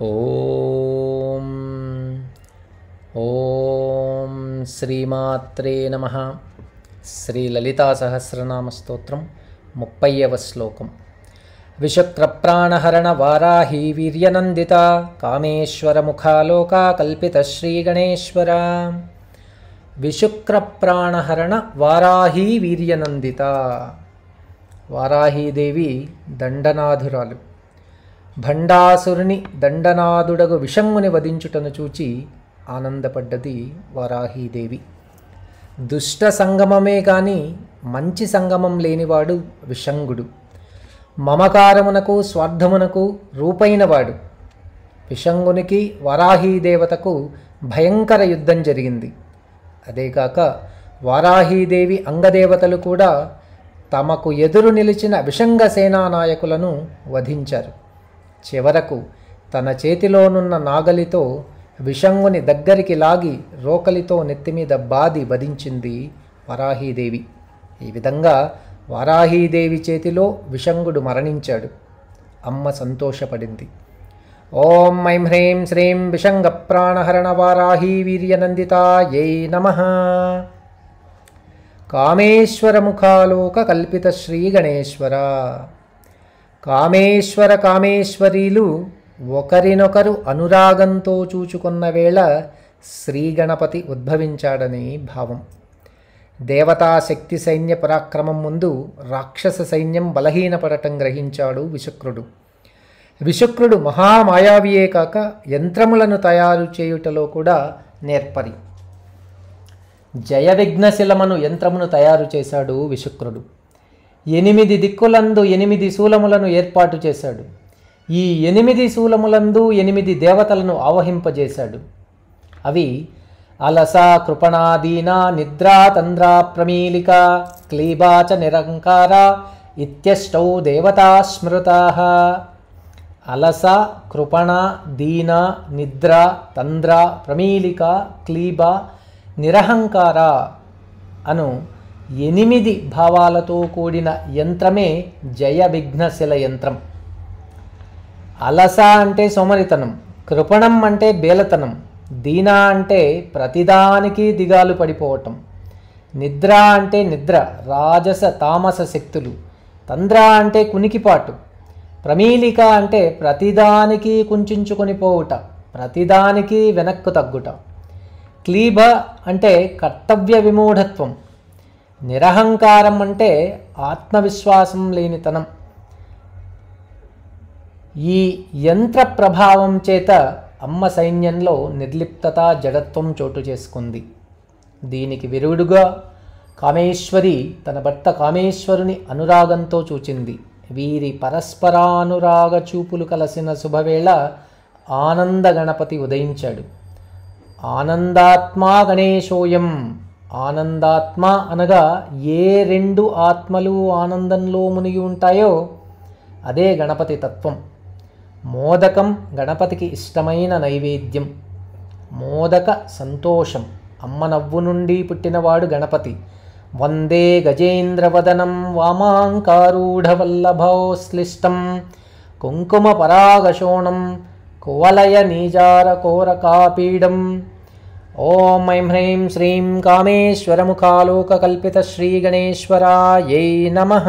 ఓం ఓం శ్రీమాత్రే నమః. శ్రీ లలితా సహస్రనామ స్తోత్రం 30వ శ్లోకం. విశుక్రప్రాణహరణ వారాహి వీర్యనందిత కామేశ్వర ముఖాలోకా కల్పిత శ్రీ గణేశ్వర. విశుక్రప్రాణహరణ వారాహి వీర్యనందిత. వారాహీదేవి దండనాధురాలు. భండాసురుని దండనాదుడగు విషంగుని వధించుటను చూచి ఆనందపడ్డది వారాహీదేవి. దుష్ట సంగమమే గాని మంచి సంగమం లేనివాడు విషంగుడు. మమకారమునకు స్వార్థమునకు రూపైనవాడు. విషంగునికి వారాహీదేవతకు భయంకర యుద్ధం జరిగింది. అదేగాక వారాహీదేవి అంగదేవతలు కూడా తమకు ఎదురు నిలిచిన విషంగ సేనా నాయకులను వధించారు. చివరకు తన చేతిలోనున్న నాగలితో విషంగుని దగ్గరికి లాగి రోకలితో నెత్తిమీద బాది వధించింది వారాహీదేవి. ఈ విధంగా వారాహీదేవి చేతిలో విషంగుడు మరణించాడు. అమ్మ సంతోషపడింది. ఓం ఐం హ్రీం శ్రీం విషంగ ప్రాణహరణ వారాహీ వీర్యనందితాయై నమః. కామేశ్వర ముఖాలోక కల్పిత శ్రీ గణేశ్వర. కామేశ్వర కామేశ్వరీలు ఒకరినొకరు అనురాగంతో చూచుకున్న వేళ శ్రీ గణపతి ఉద్భవించాడని భావం. దేవతా శక్తి సైన్య పరాక్రమం ముందు రాక్షస సైన్యం బలహీనపడటం గ్రహించాడు విశుక్రుడు. విశుక్రుడు మహామాయావియే కాక యంత్రములను తయారు చేయుటలో కూడా నేర్పరి. జయ విఘ్నశిలమను యంత్రమును తయారు చేశాడు విశుక్రుడు. 8 దిక్కులందు 8 శూలములను ఏర్పాటు చేశాడు. ఈ 8 శూలములందు 8 దేవతలను ఆవహింపజేశాడు. అవి అలస, కృపణాదీన, నిద్రా, తంద్రా, ప్రమీలిక, క్లీబాచ నిరంకార ఇత్యష్టౌ దేవతా స్మృతాః. అలస, కృపణ, దీన, నిద్ర, తంద్ర, ప్రమీలిక, క్లీబ, నిరహంకార అను 8 భావాలతో కూడిన యంత్రమే జయ విఘ్నశిల యంత్రం. అలస అంటే సోమరితనం, కృపణం అంటే బేలతనం, దీన అంటే ప్రతిదానికి దిగాలు పడిపోవటం, నిద్ర అంటే నిద్ర, రాజస తామస శక్తులు, తంద్ర అంటే కునికిపాటు, ప్రమీలిక అంటే ప్రతిదానికి కుంచుకొని పోవుట, ప్రతిదానికి వెనక్కు తగ్గుట, క్లీబ అంటే కర్తవ్య విమూఢత్వం, నిరహంకారం అంటే ఆత్మవిశ్వాసం లేనితనం. ఈ యంత్ర ప్రభావం చేత అమ్మ సైన్యంలో నిర్లిప్తత, జడత్వం చోటు చేసుకుంది. దీనికి విరుగుడుగా కామేశ్వరి తన భర్త కామేశ్వరుని అనురాగంతో చూచింది. వీరి పరస్పరానురాగ చూపులు కలసిన శుభవేళ ఆనంద గణపతి ఉదయించాడు. ఆనందాత్మా గణేశోయం. ఆనందాత్మ అనగా ఏ 2 ఆత్మలు ఆనందంలో మునిగి ఉంటాయో అదే గణపతి తత్వం. మోదకం గణపతికి ఇష్టమైన నైవేద్యం. మోదక సంతోషం. అమ్మ నవ్వు నుండి పుట్టినవాడు గణపతి. వందే గజేంద్రవదనం వామాంకారూఢవల్లభోశ్లిష్టం కుంకుమ పరాగశోణం కువలయ నీజార కోరకాపీడం. ఓం ఐం హ్రీం శ్రీం కామేశ్వర ముఖాలోక కల్పిత శ్రీ గణేశ్వరాయై నమః.